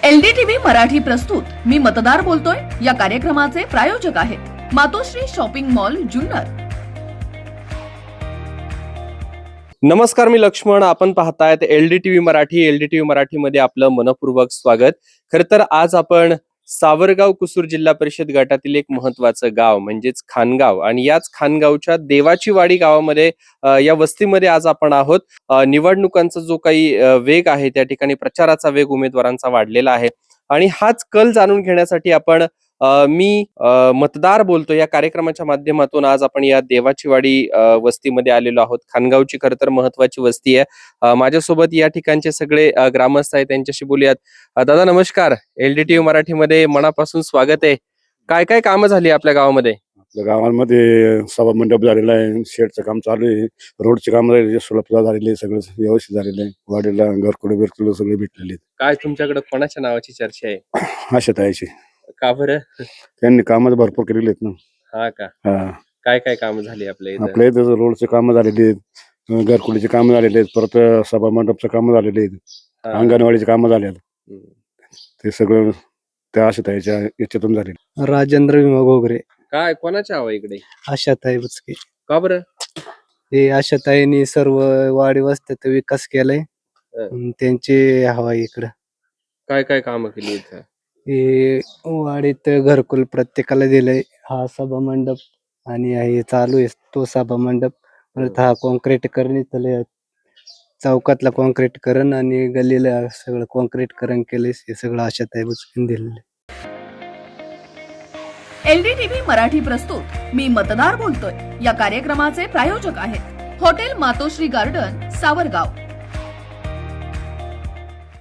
LDTV Marathi प्रस्तुत मी मतदार बोलतोय या कार्यक्रमाचे प्रायोजक आहेत मातोश्री शॉपिंग मॉल जुन्नर। नमस्कार, मी लक्ष्मण. आपण पाहतायत LDTV मराठी. LDTV मराठी मध्ये आपलं मनपूर्वक स्वागत. खर तर आज आपण सावरगाव कुसूर जिल्हा परिषद गटातील एक महत्वाचं गाव म्हणजेच खानगाव आणि याच खानगावच्या देवाची वाडी गावामध्ये या वस्तीमध्ये आज आपण आहोत. निवडणुकांचा जो काही वेग आहे त्या ठिकाणी प्रचाराचा वेग उमेदवारांचा वाढलेला आहे आणि हाच कल जाणून घेण्यासाठी आपण मी मतदार बोलतो या कार्यक्रमाच्या माध्यमातून आज आपण या देवाची वाडी वस्तीमध्ये आलेलो आहोत. खानगावची खरं तर महत्वाची वस्ती आहे. माझ्यासोबत या ठिकाणचे सगळे ग्रामस्थ आहेत, त्यांच्याशी बोलूयात. दादा नमस्कार. LDTV मराठीमध्ये मनापासून स्वागत आहे. काय काय कामं झाली आपल्या गावामध्ये? आपल्या गावांमध्ये सभा मंडप झालेला आहे, शेडचं काम चालू आहे, रोडचे काम झालेले, सोलापूर झालेले, सगळं व्यवस्थित झालेलं आहे. वाडीला घरकुडे बिरकुडे सगळे भेटलेले आहेत. काय तुमच्याकडे कोणाच्या नावाची चर्चा आहे? आशाताईची. का बरं? त्यांनी कामं भरपूर केलेली आहेत ना. हा का? हा, काय काय कामं झाली आपल्या इथं? आपल्या इथं रोडचे कामं झालेले आहेत, घरकुडीचे कामं झालेले आहेत, परत सभा मंडपचं कामं झालेले आहेत, हा. अंगणवाडीचे कामं झाले आहेत. हम्म. ते सगळं त्या आशाताईच्या याच्यातून झाले. राजेंद्र विमा घोगरे. काय कोणाच्या हवा इकडे? आशाताई बुचके. का बरं? हे आशाताईंनी सर्व वाडी वस्त्यात विकास केलाय. त्यांची हवा आहे इकडं. काय काय कामं केली इथं? हे वाडीत घरकुल प्रत्येकाला दिलंय. हा सभा मंडप आणि हे चालू आहे तो सभा मंडप. परत हा कॉन्क्रीटीकरण इथलं चौकातला कॉन्क्रीटीकरण आणि गल्लीला सगळं कॉन्क्रीटीकरण केलंय. हे सगळं आशाताई बुचकेने दिलेलं आहे. LDTV मराठी प्रस्तुत मी मतदार बोलतोय या कार्यक्रमाचे प्रायोजक आहेत हॉटेल मातोश्री गार्डन सावरगाव।